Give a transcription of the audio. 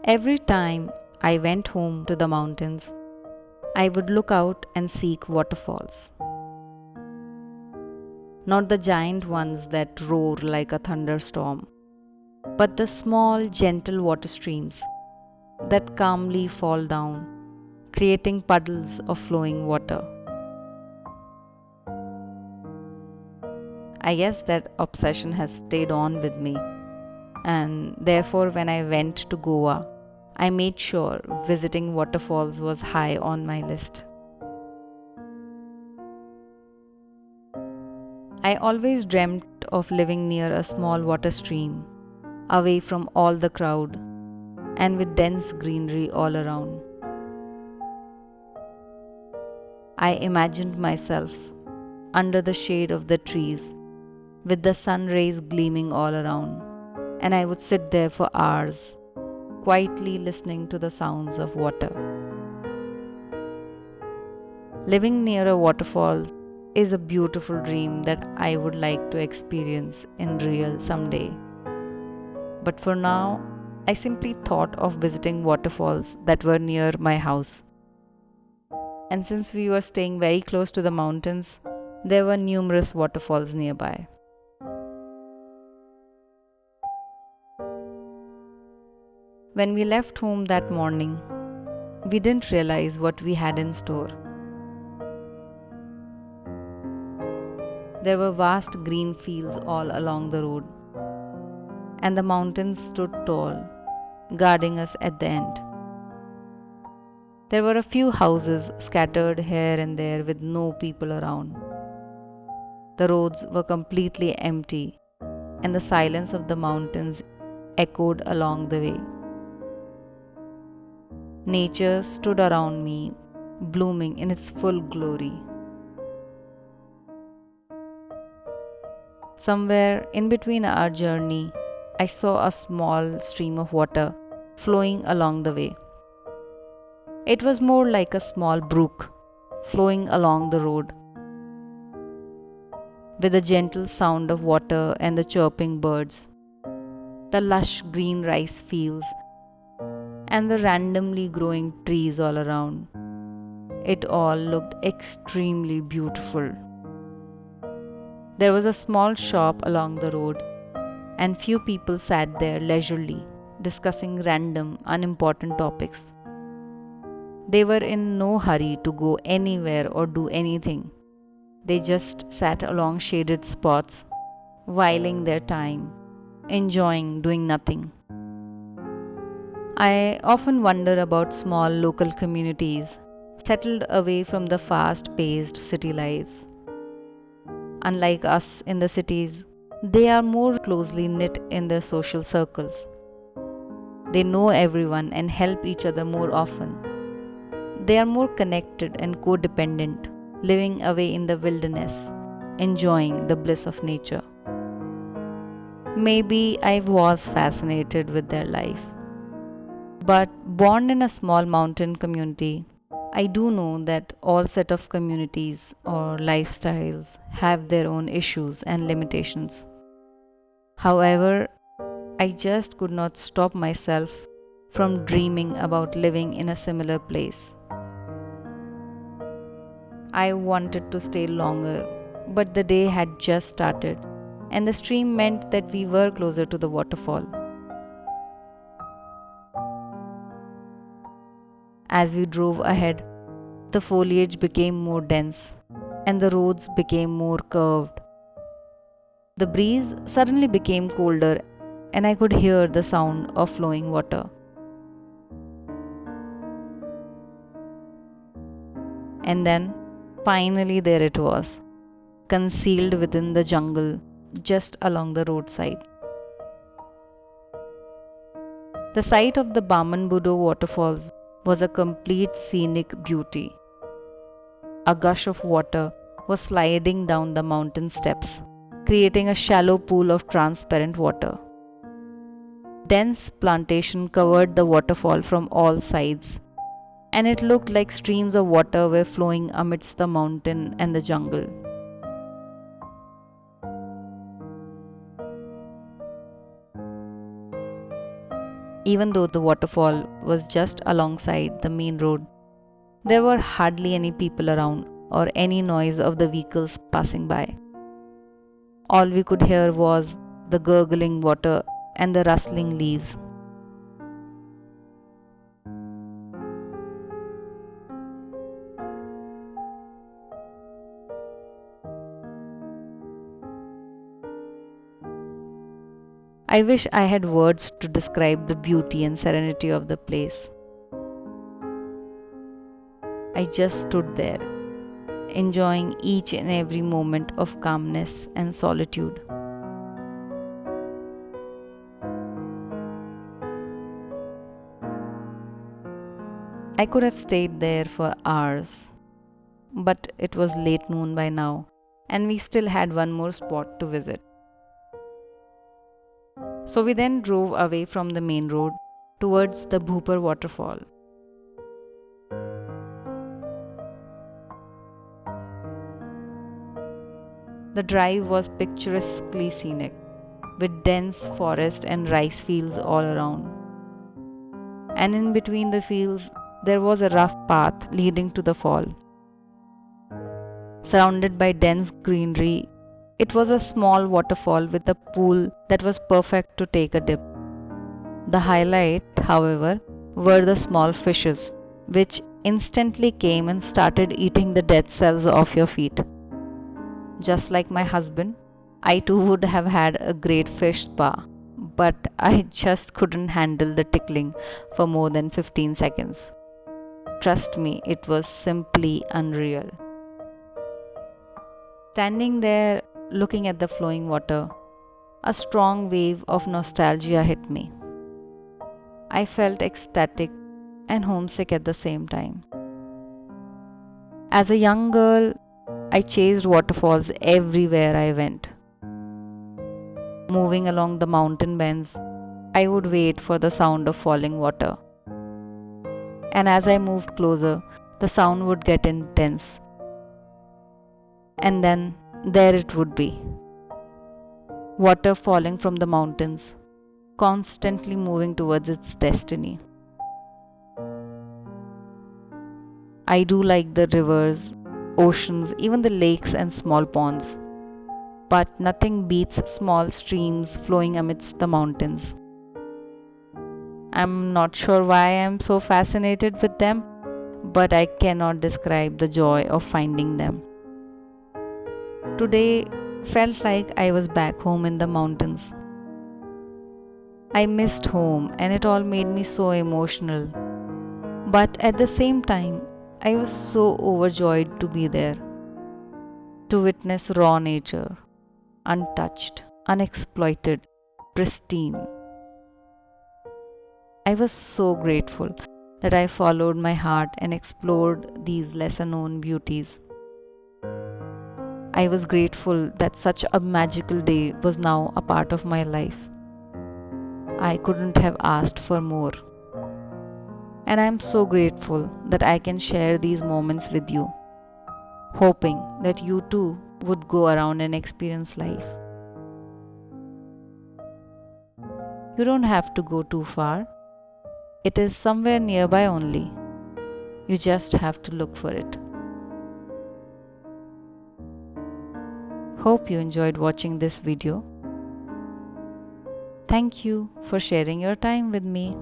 Every time I went home to the mountains, I would look out and seek waterfalls. Not the giant ones that roar like a thunderstorm, but the small, gentle water streams that calmly fall down, creating puddles of flowing water. I guess that obsession has stayed on with me, and therefore, when I went to Goa, I made sure visiting waterfalls was high on my list. I always dreamt of living near a small water stream, away from all the crowd, and with dense greenery all around. I imagined myself under the shade of the trees, with the sun rays gleaming all around, and I would sit there for hours, quietly listening to the sounds of water. Living near a waterfall is a beautiful dream that I would like to experience in real someday. But for now, I simply thought of visiting waterfalls that were near my house. And since we were staying very close to the mountains, there were numerous waterfalls nearby. When we left home that morning, we didn't realize what we had in store. There were vast green fields all along the road, and the mountains stood tall, guarding us at the end. There were a few houses scattered here and there with no people around. The roads were completely empty, and the silence of the mountains echoed along the way. Nature stood around me, blooming in its full glory. Somewhere in between our journey, I saw a small stream of water flowing along the way. It was more like a small brook flowing along the road, with the gentle sound of water and the chirping birds, the lush green rice fields, and the randomly growing trees all around. It all looked extremely beautiful. There was a small shop along the road, and few people sat there leisurely, discussing random, unimportant topics. They were in no hurry to go anywhere or do anything. They just sat along shaded spots, whiling their time, enjoying doing nothing. I often wonder about small local communities settled away from the fast paced city lives. Unlike us in the cities, they are more closely knit in their social circles. They know everyone and help each other more often. They are more connected and codependent, living away in the wilderness, enjoying the bliss of nature. Maybe I was fascinated with their life. But born in a small mountain community, I do know that all set of communities or lifestyles have their own issues and limitations. However, I just could not stop myself from dreaming about living in a similar place. I wanted to stay longer, but the day had just started, and the stream meant that we were closer to the waterfall. As we drove ahead, the foliage became more dense and the roads became more curved. The breeze suddenly became colder and I could hear the sound of flowing water. And then, finally, there it was, concealed within the jungle just along the roadside. The sight of the Bamanbudo waterfalls was a complete scenic beauty. A gush of water was sliding down the mountain steps, creating a shallow pool of transparent water. Dense plantation covered the waterfall from all sides, and it looked like streams of water were flowing amidst the mountain and the jungle. even though the waterfall was just alongside the main road. There were hardly any people around or any noise of the vehicles passing by. All we could hear was the gurgling water and the rustling leaves. I wish I had words to describe the beauty and serenity of the place. I just stood there, enjoying each and every moment of calmness and solitude. I could have stayed there for hours, but it was late noon by now, and we still had one more spot to visit. So we then drove away from the main road towards the Bhupar waterfall. The drive was picturesquely scenic, with dense forest and rice fields all around. And in between the fields, there was a rough path leading to the fall. Surrounded by dense greenery, it was a small waterfall with a pool that was perfect to take a dip. The highlight, however, were the small fishes, which instantly came and started eating the dead cells off your feet. Just like my husband, I too would have had a great fish spa, but I just couldn't handle the tickling for more than 15 seconds. Trust me, it was simply unreal. Standing there looking at the flowing water, a strong wave of nostalgia hit me. I felt ecstatic and homesick at the same time. As a young girl, I chased waterfalls everywhere I went. Moving along the mountain bends, I would wait for the sound of falling water. And as I moved closer, the sound would get intense. And then there it would be. Water falling from the mountains, constantly moving towards its destiny. I do like the rivers, oceans, even the lakes and small ponds. But nothing beats small streams flowing amidst the mountains. I'm not sure why I'm so fascinated with them, but I cannot describe the joy of finding them. Today felt like I was back home in the mountains. I missed home and it all made me so emotional. But at the same time, I was so overjoyed to be there, to witness raw nature, untouched, unexploited, pristine. I was so grateful that I followed my heart and explored these lesser known beauties. I was grateful that such a magical day was now a part of my life. I couldn't have asked for more. And I'm so grateful that I can share these moments with you, hoping that you too would go around and experience life. You don't have to go too far. It is somewhere nearby only. You just have to look for it. Hope you enjoyed watching this video. Thank you for sharing your time with me.